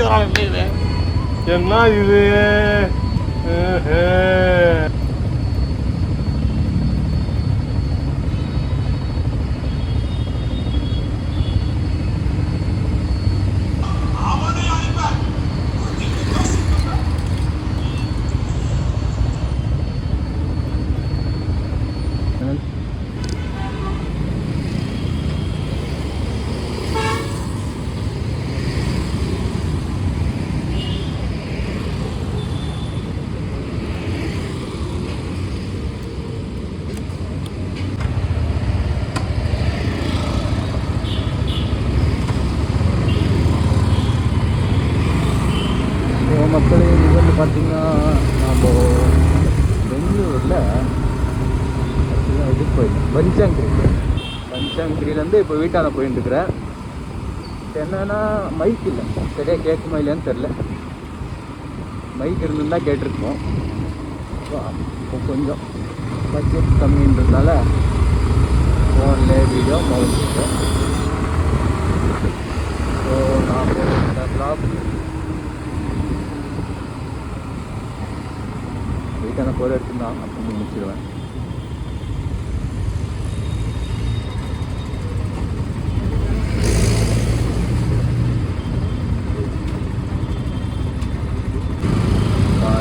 வாந்தி வராது இது என்ன இது மக்களே இது வந்து பார்த்திங்கன்னா நம்ம பெங்களூரில் இதுக்கு போயிட்டோம் பஞ்சாங்கிரிலேருந்து இப்போ வீட்டான போயிட்டுருக்குறேன். என்னென்னா மைக் இல்லை, சரியாக கேட்குமா இல்லையான்னு தெரில. மைக் இருந்துருந்தால் கேட்டிருக்கோம். இப்போ கொஞ்சம் பட்ஜெட் கம்மின்றதுனால ஃபோனில் வீடியோ மவுண்ட். ஸோ நான் இந்த ப்ளாக் வீட்டான போகிற எடுத்துருந்தான் அப்போ முடிச்சிடுவேன்.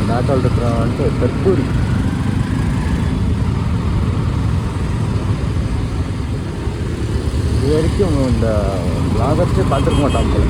நாட்டால் இருக்கிறான்ட்டு தர்பூரி இது வரைக்கும் இந்த பிளாகர்ஸே பார்த்துருக்க மாட்டான் போல.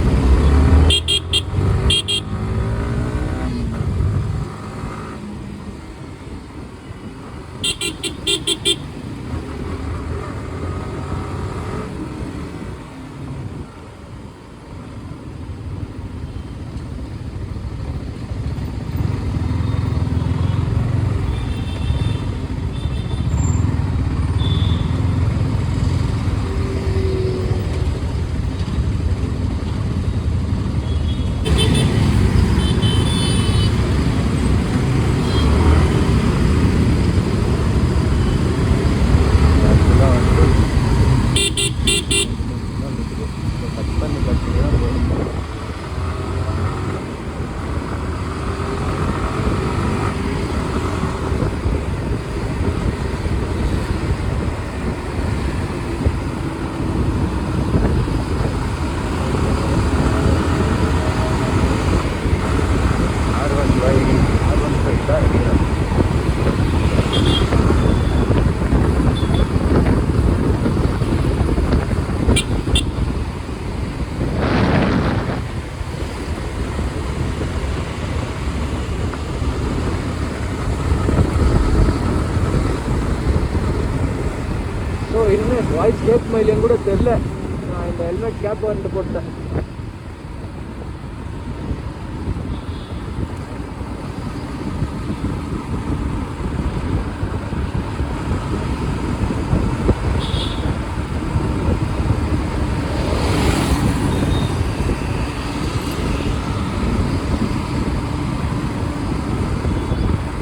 இனிமேல் வாய்ஸ் கேட்குமா இல்லையான்னு கூட தெரில. நான் இந்த ஹெல்மெட் கேப் வந்துட்டு போட்டேன்.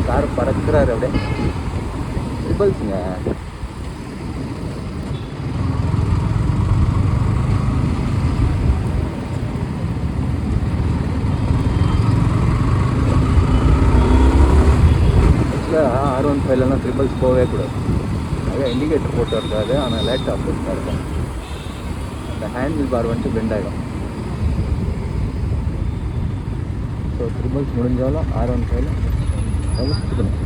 கார் பறக்கிறாரு அப்படியே ட்ரிபிள்ஸுங்க. R15 ட்ரிபிள்ஸ் போகவே கூடாது. நிறைய இண்டிகேட்டர் போட்டு இருக்காது, ஆனால் லேட் ஆஃப் இருக்கும். அந்த ஹேண்டில் பார் வந்துட்டு பெண்ட் ஆகிடும். ஸோ ட்ரிபிள்ஸ் முடிஞ்சாலும் R15 தவிர்த்துக்கணும்.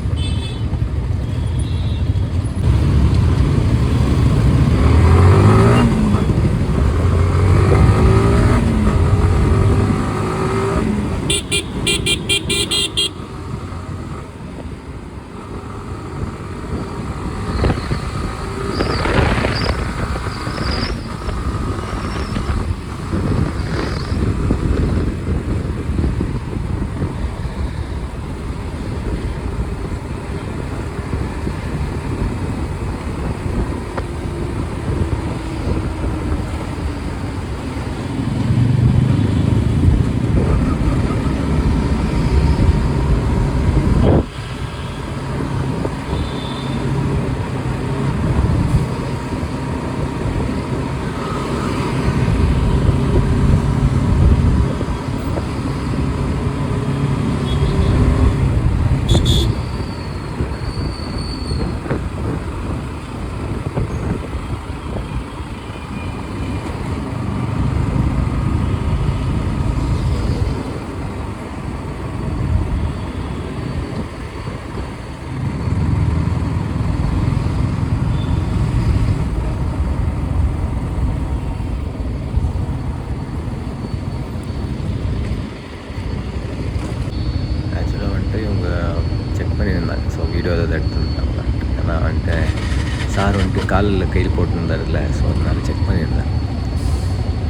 பண்ணிட்டு காலில் கையில் போட்டுருந்தாருல்ல, ஸோ அதனால் செக் பண்ணியிருந்தேன்.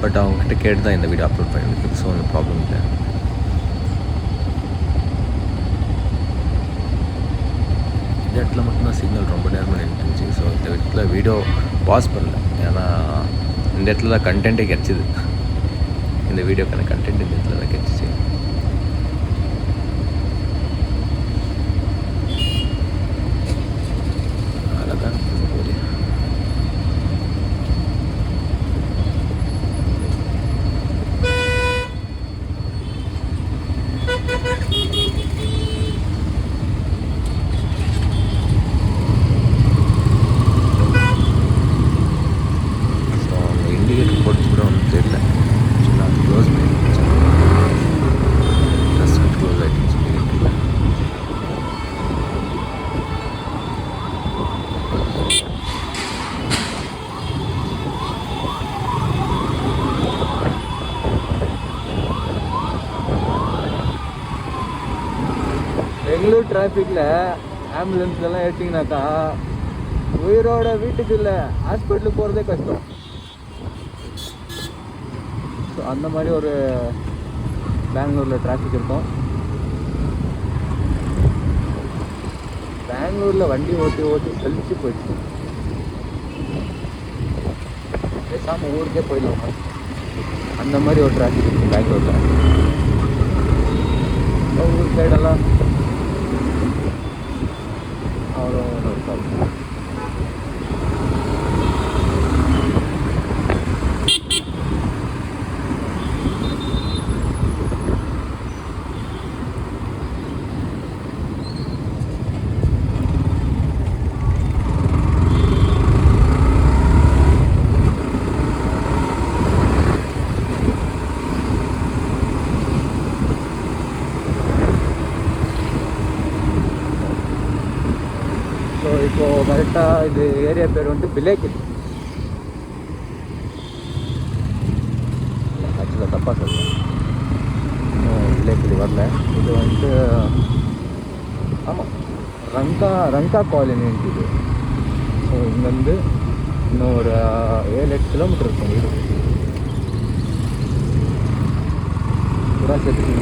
பட் அவங்ககிட்ட கேட்டு தான் இந்த வீடியோ அப்லோட் பண்ணியிருக்கேன், ஸோ ஒன்றும் ப்ராப்ளம் இல்லை. இந்த இடத்துல மட்டும்தான் சிக்னல் ரொம்ப நேரமாக நின்றுச்சு. ஸோ இந்த இடத்துல வீடியோ பாஸ் பண்ணல, ஏன்னா இந்த இடத்துல தான் கண்டென்ட்டே கிடச்சிது. இந்த வீடியோக்கான கண்டென்ட் இந்த இடத்துல தான் கிடச்சிச்சு. அழகாக போகுது. இண்டிகேட்டர் போட்டு கூட ஒன்றும் தெரியல, நான் க்ளோஸ் பண்ணிடுச்சு. ட்ரெஸ் க்ளோஸ் ஆகிடுச்சு இண்டிகேட்டரில். பெங்களூர் டிராஃபிக்கில் ஆம்புலன்ஸ்லாம் எடுத்திங்கனாக்கா உயிரோட வீட்டுக்கு இல்லை, ஹாஸ்பிட்டலுக்கு போகிறதே கஷ்டம். ஸோ அந்த மாதிரி ஒரு பெங்களூரில் டிராஃபிக் இருக்கும். பெங்களூரில் வண்டி ஓட்டி ஓட்டி கழிச்சு போயிடுச்சு. பேசாமல் ஊருக்கே போயிடலாம், அந்த மாதிரி ஒரு டிராஃபிக் இருக்குது பெங்களூரில். ஊர் சைடெல்லாம் அவ்வளோ இருக்காது. ஸோ இப்போது கரெக்டாக இது ஏரியா பேர் வந்துட்டு பிலேக்கில். ஆக்சுவலாக தப்பாக சொல்கிறேன், பிலேக்கில் வரல. இது வந்துட்டு ஆமாம் ரங்கா காலனின்ட்டு இது. ஸோ இங்கேருந்து இன்னும் ஒரு 7-8 கிலோமீட்டர் இருக்கும் வீடு. பூரா சேர்த்து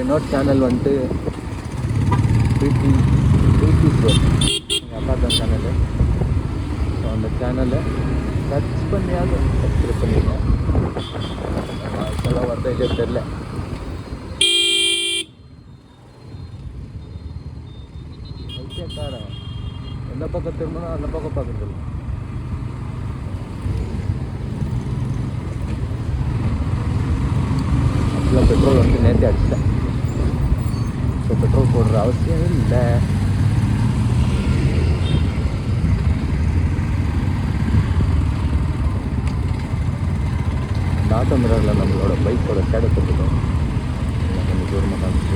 இன்னொரு சேனல் வந்துட்டு பிரீத்தி ஷோ, எங்கள் அப்பா தான் சேனலு. ஸோ அந்த சேனலை சர்ச் பண்ணியாவது சப்ஸ்கிரைப் பண்ணிடுங்க. சொல்ல வரத இதே தெரில. ஓகேக்காரன் எந்த பக்கம் திரும்பணும் அந்த பக்கம் பார்க்குறது. ஆக்சுவலாக பெட்ரோல் வந்து நேற்றே அடிச்சிட்டேன். ஸோ பெட்ரோல் போடுற அவசியம் இல்லை. இந்த ஆட்டோ மிரரில் நம்மளோட பைக்கோட ஷேடோ போட்டுட்டோம். கொஞ்சம் தூரமாக காமிச்சு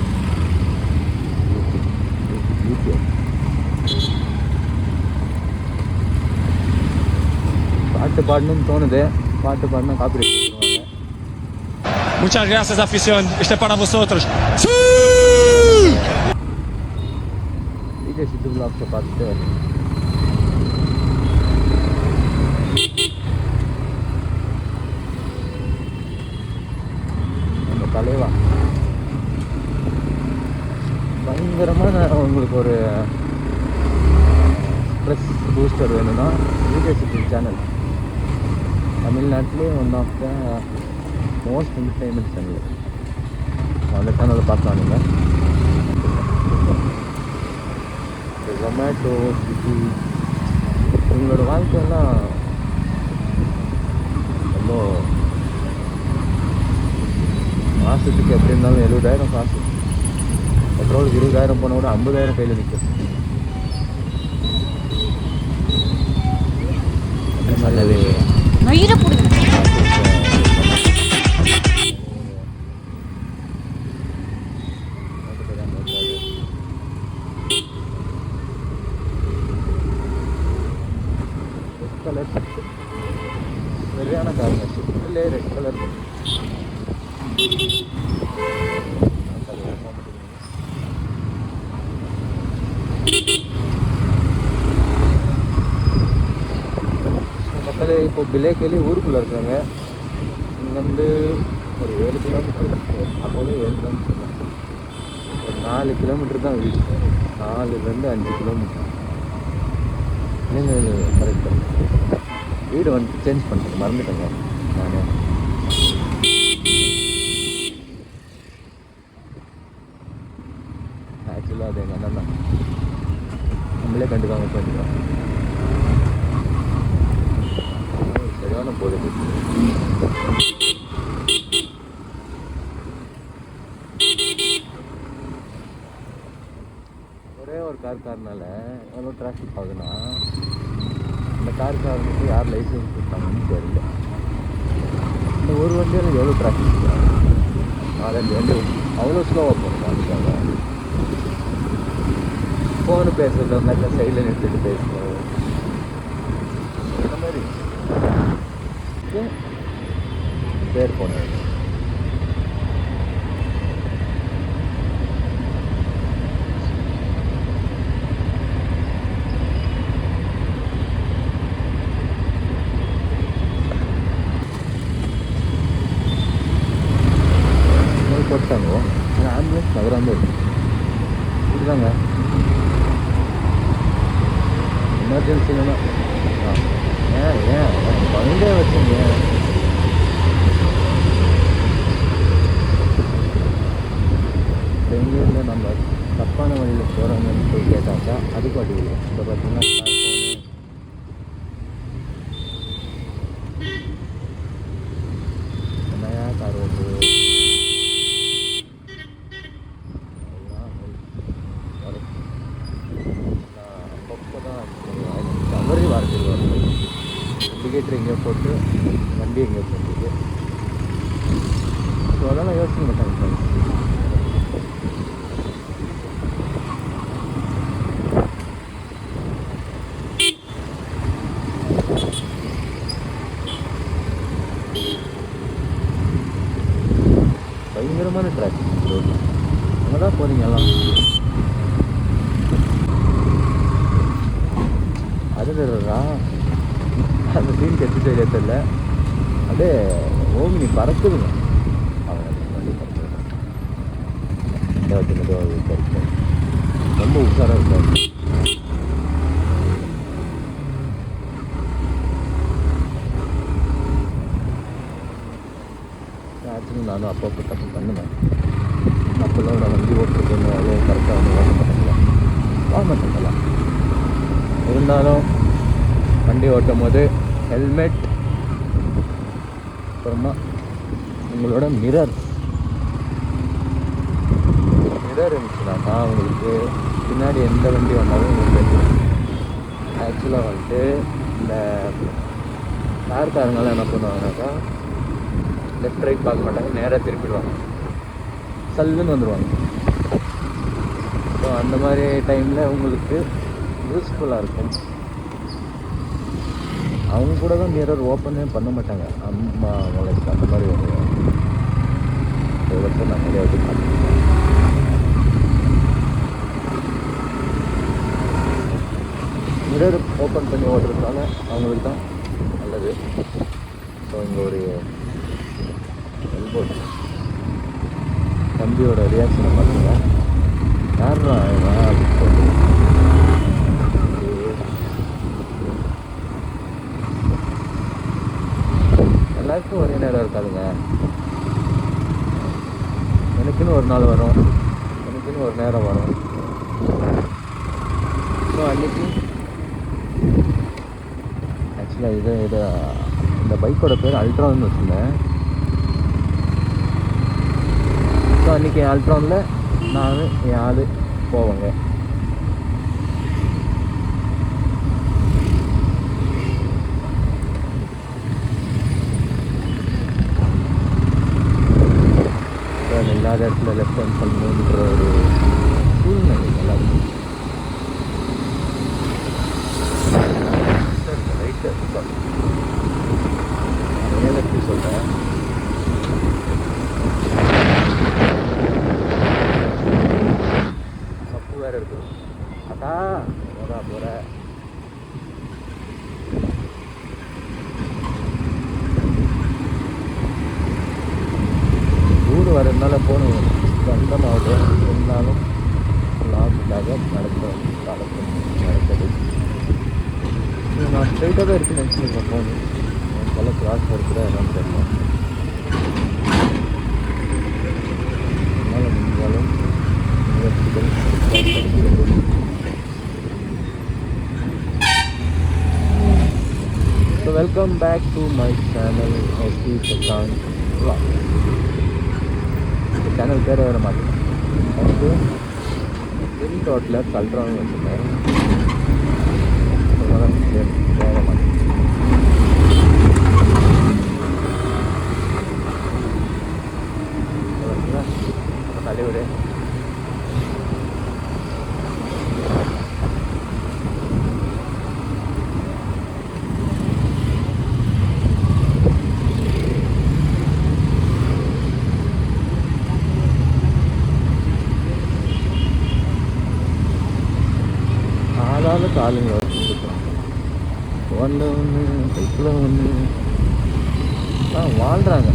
பாட்டு பாடணும்னு தோணுது. பாட்டு பாடினா காப்பிரைட் பண்ணுவாங்க. Muchas gracias, afición. Este para vosotros. DJ சித்து vlogs பார்த்துட்டு நம்ம தலைவா பயங்கரமான உங்களுக்கு ஒரு ஸ்ட்ரெஸ் பூஸ்டர் வேணும்னா DJ சித்து சேனல் தமிழ்நாட்டிலே one of the most entertainment channel. அந்த சேனலை பார்க்கலாம் நீங்கள். ஜொமேட்டோ, ஸ்விக்கி, உங்களோட வாழ்க்கையெல்லாம் ரொம்ப மாதத்துக்கு எப்படி இருந்தாலும் 70,000 காசு. பெட்ரோலுக்கு 20,000 போன கூட 50,000 கையில் நிற்கும். நல்லது. சரியான காரணம். சைடில் ரெட் கலர் மக்கள் இப்போ பிலேக்கேலி ஊருக்குள்ளே இருக்காங்க. இங்கேருந்து ஒரு 7 கிலோமீட்டர், அப்போது 7 கிலோமீட்டர் தான், ஒரு 4 கிலோமீட்டர் தான் வீடு, 4லேருந்து 5 கிலோமீட்டர். இல்லைங்க கரெக்டாக வீடு வந்து சேஞ்ச் பண்ணிட்டேன், மறந்துட்டேங்க நான். ஆக்சுவலாக அது எங்கள் அண்ணன் தான், நம்மளே கண்டுக்காம பண்ணிக்கிறோம். சரியான போகுது. ஒரே ஒரு கார்னால எவ்வளோ டிராஃபிக் ஆகுதுன்னா, இந்த காருக்கு யார் லைசன்ஸ் கொடுத்தாங்கன்னு தெரியல. இந்த ஒரு வண்டியில் எவ்வளோ டிராஃபிக் இருக்காங்க, 4-5 வண்டி அவ்வளோ ஸ்லோவாக போகணும். அதுக்காக ஃபோனு பேசுறது வந்தாக்கா சைடில் நிறுத்திட்டு பேசுகிறோம். இந்த மாதிரி பேர் போனேன். போட்டாங்க ஆம்புலன்ஸ் நகராமல் இருக்கு. இதுதாங்க எமர்ஜென்சின்னா ஏன் பண்டே வச்சுங்க. பெங்களூரில் நம்ம தப்பான வழியில் போகிறாங்கன்னு போய் கேட்டாக்கா அதுக்கு அடி இல்லை. இப்போ பார்த்தீங்கன்னா என்னையா கார் ஓட்டு அப்பப்போ தான் தவறி வாரத்தில் வரும். இண்டிகேட்டர் எங்கேயோ போட்டு வண்டி எங்கேயோ போட்டுது. ஸோ அதெல்லாம் யோசிக்க மாட்டாங்க. பயங்கரமான டிராஃபிக் ரோடு. அங்கே தான் போகிறீங்க எல்லாம். அது தர்றா அந்த சீன் கெட்டு தெரிய தெரியல. அப்படியே ஓமினி பறக்குதுங்க. வண்டி பறக்குது. ரொம்ப உஷாராக இருக்காது. ஆக்சுவலி நானும் அப்பப்போ தப்பு பண்ணுவேன். அப்போல்லாம் நான் வண்டி ஓட்டுறது அவ்வளோ கரெக்டாக வந்து வாங்க மாட்டேங்கலாம். இருந்தாலும் வண்டி ஓட்டும் போது ஹெல்மெட், அப்புறமா உங்களோட மிரர் இருந்துச்சுனாக்கா உங்களுக்கு பின்னாடி எந்த வண்டி வந்தாலும் உங்களுக்கு தெரியும். ஆக்சுவலாக வந்துட்டு இந்த கார்காரங்களாம் என்ன பண்ணுவாங்கனாக்கா லெஃப்ட் ரைட் பார்க்க மாட்டாங்க, நேராக திருப்பிடுவாங்க, சல்லுன்னு வந்துடுவாங்க. ஸோ அந்த மாதிரி டைமில் உங்களுக்கு யூஸ்ஃபுல்லாக இருக்கும். அவங்க கூட தான் மிரர் ஓப்பனே பண்ண மாட்டாங்க. அம்மா அவங்களுக்கு அந்த மாதிரி ஒரு வருஷம் நான் நிறையா வச்சு பார்த்துருக்கேன். மிரர் ஓப்பன் பண்ணி ஓட்டுறதுனால அவங்களுக்கு தான் நல்லது. ஸோ இங்கே ஒரு எல்போட் தம்பியோட ரியாக்ஷனை பார்த்துங்க. யாருன்னா அப்படின்னு சொல்லி எல்லாருக்கும் ஒரே நேரம் இருக்காதுங்க. எனக்குன்னு ஒரு நாள் வரும், எனக்குன்னு ஒரு நேரம் வரும். ஸோ அன்றைக்கி ஆக்சுவலாக இந்த பைக்கோட பேர் அல்ட்ரான்னு வச்சுருந்தேன். ஸோ அன்றைக்கி அல்ட்ரானில் நான் என் ஆள் போவேங்க. இல்லாத இடத்துல லெஃப்ட் ஹேண்ட் பண்ணணுன்ற ஒரு சூழ்நிலை எல்லாருக்கும். ரைட்டு நிறைய லெஃப்ட் சொல்கிறேன். தப்பு வேறு இருக்குது. அக்கா போகிற ஊர் வரதுனால போகணும் சொந்தமாவது இருந்தாலும் லாபுக்காக நடக்குது. நான் ஸ்ட்ரைட்டாக தான் இருக்குன்னு நினச்சிருக்கேன். ஃபோனு பல கிராஸ் இருக்குதா என்னன்னு தெரியல. அதனால் முடிஞ்சாலும் so welcome back to my channel SP Prashanth vlog. இந்த சேனல் பேர் வர மாட்டேன். ஃபஸ்ட்டு பின் ரோட்டில் கல்றான்னு வச்சுருக்கேன். வேற மாட்டேன். தலைவர் ஆளாளுக்கு ஆளுங்க ஃபோனில் ஒன்று பைக்கில் ஒன்று வாழ்கிறாங்க.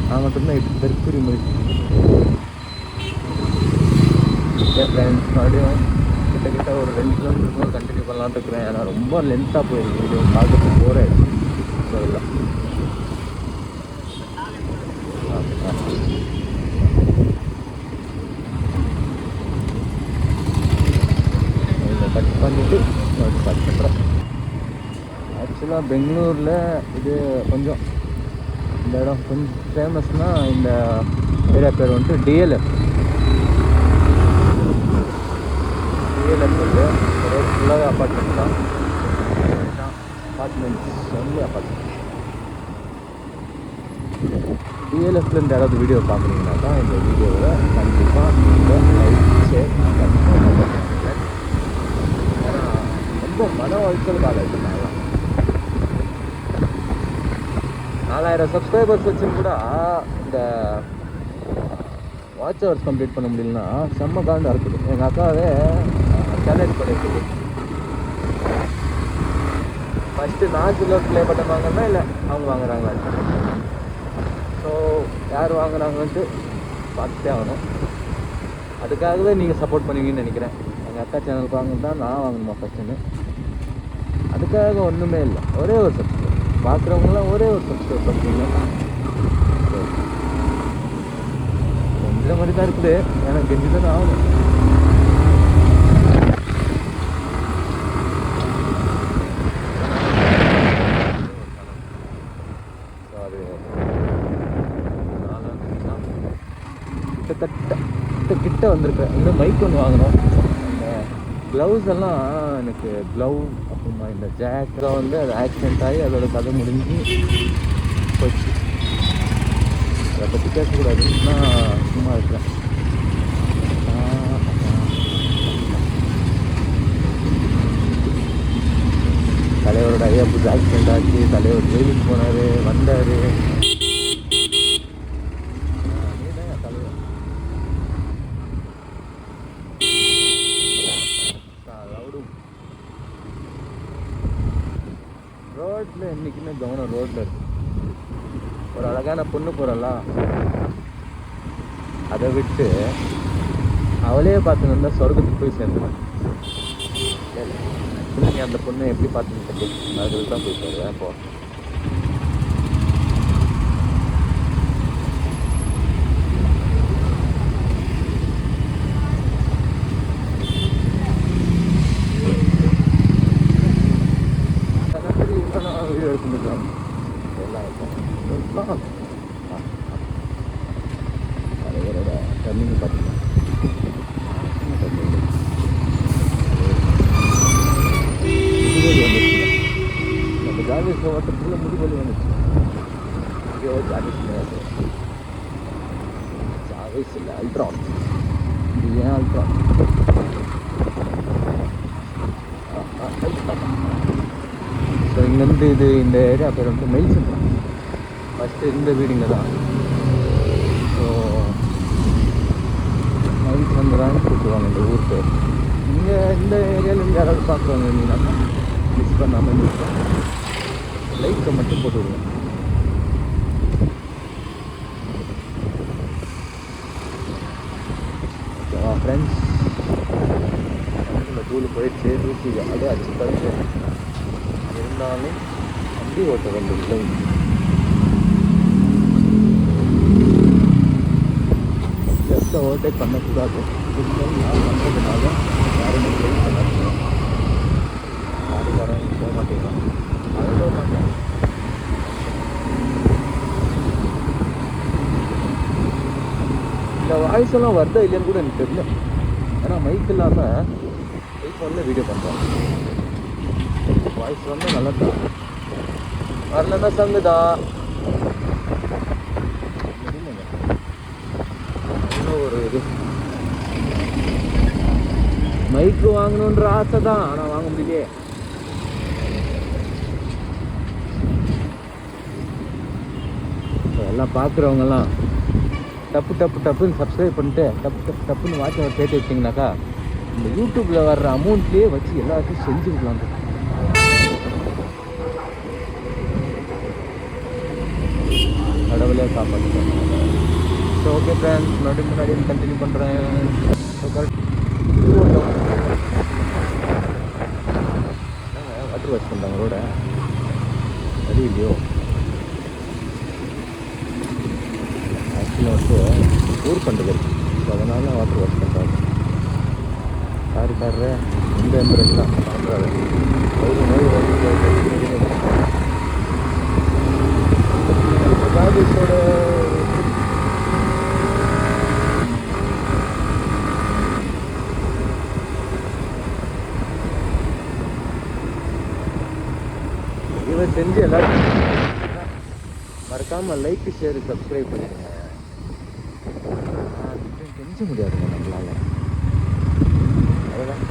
நான் மட்டும்தான் இப்படி தெற்குறி மாதிரி ஃப்ரெண்ட்ஸ் மறுபடியும் கிட்டத்தட்ட ஒரு 2 கிலோமீட்டருக்கு கண்டினியூ பண்ணலான்ட்டு இருக்கிறேன். ஏன்னா ரொம்ப லென்த்தாக போயிருக்கு வீடியோ பார்க்கறதுக்கு போகிறேன். ஸோ இல்லை கட் பண்ணிவிட்டு கட் பண்ணுறேன். ஆக்சுவலாக பெங்களூரில் இது கொஞ்சம் இந்த இடம் கொஞ்சம் ஃபேமஸ்னால் இந்த ஏரியா பேர் வந்துட்டு டிஎல்எஃப் வந்து ரோட் ஃபுல்லாகவே அப்பார்ட்மெண்ட் தான். Apartments only apartment. டிஎல்எஃப்லேருந்து யாராவது வீடியோ பார்க்குறீங்கன்னாக்கா இந்த வீடியோவை கண்டிப்பாக நீங்கள் லைக் ஷேர் கண்டிப்பாக. ஏன்னா ரொம்ப மன உளைச்சல் காலம். 4000 சப்ஸ்கிரைபர்ஸ் வச்சு கூட இந்த வாட்ச் ஹவர்ஸ் கம்ப்ளீட் பண்ண முடியலன்னா செம்ம காண்டாக இருக்குது. எங்கள் அக்காவே சேலஞ்ச் பண்ணியிருக்குது. ஃபஸ்ட்டு நான் சில்லர் ப்ளே பட்டன் வாங்கினா இல்லை அவங்க வாங்குறாங்களா. ஸோ யார் வாங்குறாங்கன்ட்டு பார்த்துட்டே ஆகணும். அதுக்காகவே நீங்கள் சப்போர்ட் பண்ணுவீங்கன்னு நினைக்கிறேன். எங்கள் அக்கா சேனலுக்கு வாங்கினா தான் நான் வாங்கணுமா ஃபஸ்ட்டுன்னு. அதுக்காக ஒன்றுமே இல்லை. ஒரே ஒரு சப்ஸ்கிரைப் பார்க்குறவங்களாம் ஒரே ஒரு சப்ஸ்கிரைப் பண்ணுறீங்க. இந்த மாதிரி தான் இருக்குது. எனக்கு கெஞ்சி தான் ஆகணும். கிட்ட வந்திருக்கேன். இன்னும் மைக் ஒன்று வாங்கணும். இந்த க்ளவுஸ் எல்லாம் எனக்கு க்ளவ் அப்புறமா இந்த ஜாக்கெல்லாம் வந்து அது ஆக்சிடென்ட் ஆகி அதோட கதை முடிஞ்சு போச்சு. அதை பற்றி பேசக்கூடாது. நான் சும்மா இருக்கிறேன். தலைவரோட ஐயா புது ஆக்சிடென்ட் ஆச்சு. தலைவர் ஜெயிலுக்கு போனார், வந்தார். ரோட்டில் என்றைக்குமே கவனம் ரோட்டில் இருக்கு. ஒரு அழகான பொண்ணு போகிறலாம், அதை விட்டு அவளே பார்த்துன்னு இருந்தால் சொர்க்கத்துக்கு போய் சேர்ந்துடும். நீ அந்த பொண்ணை எப்படி பார்த்துன்னு அதுக்கு தான் போய் சேருவேன். அப்போ வீடியோ எடுத்துக்கலாம் எல்லாம் தலைவரோட டர்னிங் பார்த்தீங்கன்னா முதுவலி வந்துச்சு. நம்ம ஜாவேஸ் ஓட்டத்துக்குள்ள முதுவலி வந்துச்சு. ஐயோ ஜாவேஸ் இல்லை, அல்ட்ரான். இது ஏன் அல்ட்ரான்? ஸோ இங்கேருந்து இது இந்த ஏரியா பேர் வந்து மெயில் சென்ட்ரா. ஃபஸ்ட்டு இந்த வீடுங்க தான். ஸோ நைட் வந்துடான்னு கூப்பிடுவாங்க இந்த ஊர் பேர். இங்கே இந்த ஏரியாவிலேருந்து யாராவது பார்க்குறவங்க இருந்தீங்கன்னா மிஸ் பண்ணாமல் லைட்டை மட்டும் போட்டு விடுவேன். ஓகேவா ஃப்ரெண்ட்ஸ், தூள் போயிடுச்சு, தூசி அப்படியே அடிச்சு தடுத்து இருந்தாலும் வண்டி ஓட்ட வேண்டும் இல்லை. ஜஸ்ட்டை ஓவர்டேக் பண்ணக்கூடாது. நான் பண்ணுறதுனால யாருமே ட்ரை பண்ணாங்க. யாரும் போக மாட்டேங்கிறான். அது போக மாட்டேன். இந்த வாய்ஸ் எல்லாம் வருதா இல்லையான்னு கூட எனக்கு தெரியல. ஏன்னா மைக் இல்லாமல் ஐஃபோனில் வீடியோ பண்ணுறோம். வாய்ஸ் வந்து நல்லா தான் வரலன்னா சங்குதா. ஒரு இது மைக்கு வாங்கணுன்ற ஆசை தான், ஆனால் வாங்க முடியலையே. எல்லாம் பார்க்குறவங்கெல்லாம் டப்புன்னு சப்ஸ்கிரைப் பண்ணிட்டு டப்புன்னு வாட்ச் அவர் கேட்டு வச்சிங்கனாக்கா இந்த யூடியூப்பில் வர்ற அமௌண்ட்லேயே வச்சு எல்லாத்தையும் செஞ்சுக்கலாம். கடவுளே காப்பாற்றுறேன். ஸோ ஓகே ஃப்ரெண்ட்ஸ், முன்னாடி கண்டினியூ பண்ணுறேன். வாட்டர் வாஷ் பண்ணுறாங்க ரோட, அது இல்லையோ. ஆக்சுவலாக வந்து ஊர் பண்ணுறது இருக்குது, ஸோ அதனால் வாட்டர் வாஷ் பண்ணுறாங்க. காரு இந்த எம்பரெல்லாம் பண்ணுறாரு. ராஜேஷோட இவன் செஞ்சு எல்லாரும் மறக்காமல் லைக் ஷேர் சப்ஸ்கிரைப் பண்ணிடுங்க. செஞ்ச முடியாதுங்க நம்மளால. அதெல்லாம்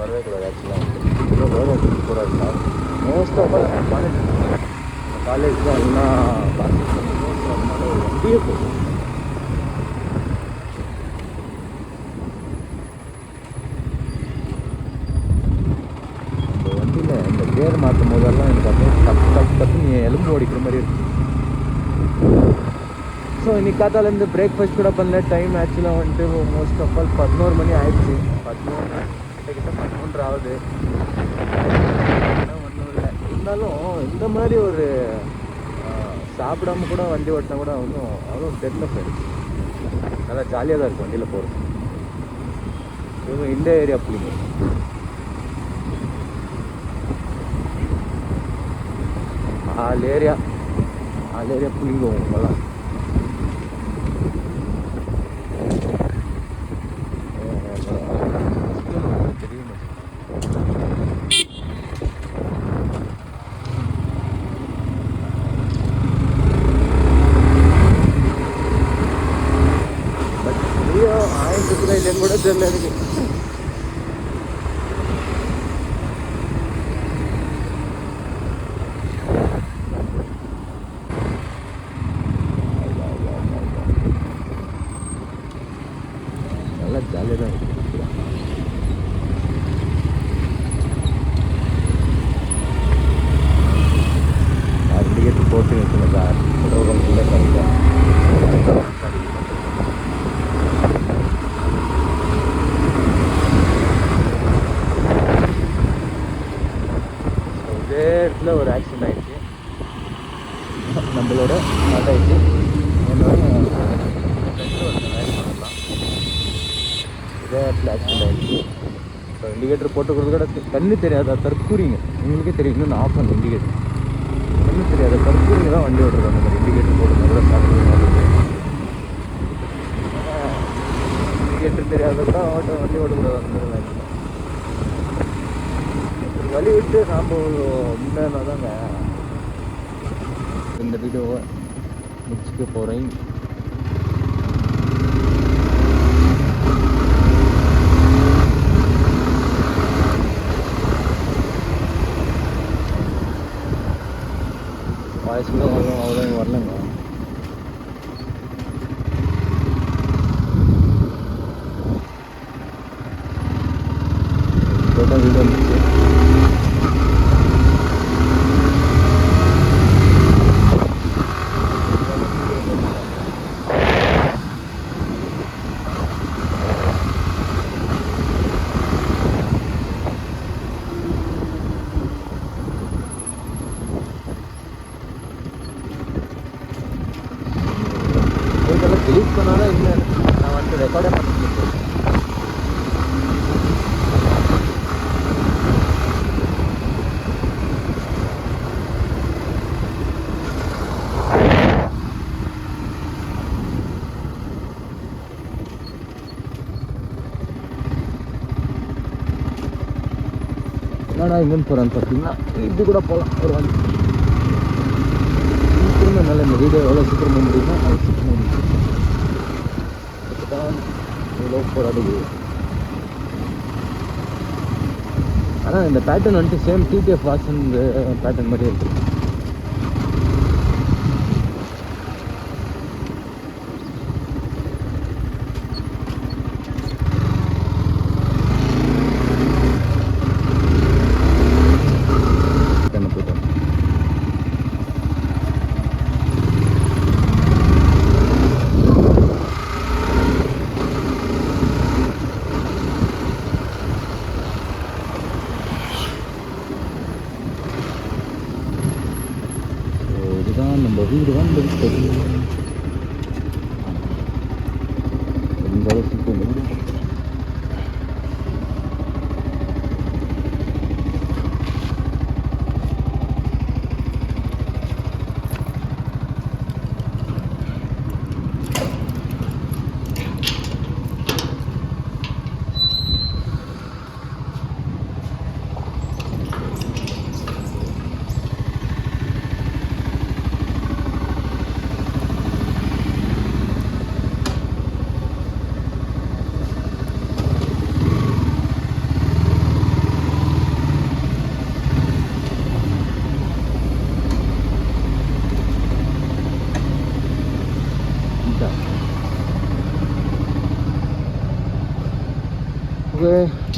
வரவே கூடாது. ஆக்சுவலாக கூடாது. மோஸ்ட் ஆஃப் காலேஜ் தான் எல்லாம் பார்த்து வண்டியே போகும். இந்த வண்டியில் இந்த பேர் மாற்றும் போதெல்லாம் எனக்கு அப்படியே டப்புன்னு எலும்பு ஓடிக்கிற மாதிரி இருக்கு. ஸோ இன்னைக்கு காத்தாலேருந்து பிரேக்ஃபாஸ்ட் கூட பண்ணல. டைம் ஆக்சுவலாக வந்துட்டு மோஸ்ட் ஆஃப் ஆல் 11 மணி ஆயிடுச்சு. 11 ஆகுது. இருந்தாலும் இந்த மாதிரி ஒரு சாப்பிடாம கூட வண்டி ஓட்டினா கூட அவ்வளோ தெரியல ஃப்ரெண்ட்ஸ். நல்லா ஜாலியாக தான் இருக்கும் வண்டியில் போகிறது. இவங்க இந்த ஏரியா பிள்ளைங்க ஆல் ஏரியா பிள்ளைங்க உங்களாம். இல்லைன்னு கூட தெரியல எனக்கு. நல்லா ஜாலியாக தான் இருக்கு. டிக்கெட் போட்டு வச்சுருந்தேன் சார். பெட்ரோல் கூட கிடைக்கும். இதே இடத்துல ஒரு ஆக்சிடென்ட் ஆகிடுச்சு. நம்மளோட ஸ்டார்ட் ஆகிடுச்சு. இதே இடத்துல ஆக்சிடென்ட் ஆகிடுச்சு. இப்போ இண்டிகேட்டர் போட்டுக்கிறது கூட கண்ணு தெரியாத தற்கூரிங்க. உங்களுக்கே தெரியும், இன்னும் ஆஃப் பண்ண இண்டிகேட்டர் கண்ணு தெரியாத தற்கூரிங்க தான் வண்டி ஓட்டுறது. அந்த மாதிரி இண்டிகேட்டர் போடுறது கூட இண்டிகேட்டர் தெரியாத கூட வண்டி ஓட்டக்கூடாது. வழி விட்டு நாம் முன்னேறினா தாங்க. இந்த வீடியோவை முடிச்சுக்க போகிறேன். வாய்ஸ் கூட அவ்வளோ வரலங்க. வீடியோ முடிச்சு இதெல்லாம் டிலீட் பண்ணாலும் இல்லை, நான் வந்து ரெக்கார்டே பண்ணிட்டு என்னடா இங்கேன்னு போகிறான்னு பார்த்தீங்கன்னா இப்படி கூட போகலாம். ஒரு வந்து சீக்கிரமே என்னால் இந்த வீடியோ எவ்வளோ சீக்கிரமாக முடியுமோ அது சீக்கிரமாக முடியும். அதுதான் எவ்வளோ போராடுது. ஆனால் இந்த பேட்டர்ன் வந்துட்டு சேம் டிடிஎஃப் வாட்சன் பேட்டர்ன் மாதிரி இருக்குது. நம்ம வீடு வந்து இந்த அளவுக்கு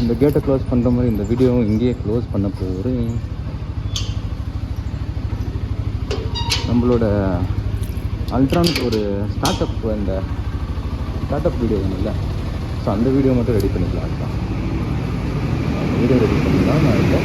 இந்த கேட்டை க்ளோஸ் பண்ணுற மாதிரி இந்த வீடியோவும் இங்கேயே க்ளோஸ் பண்ண போகிறேன். நம்மளோட அல்ட்ரானுக்கு ஒரு ஸ்டார்ட் அப் வீடியோ ஒன்றும் இல்லை. ஸோ அந்த வீடியோ மட்டும் ரெடி பண்ணிக்கலாம். அந்த வீடியோ ரெடி பண்ணிக்கலாம். நான் இல்லை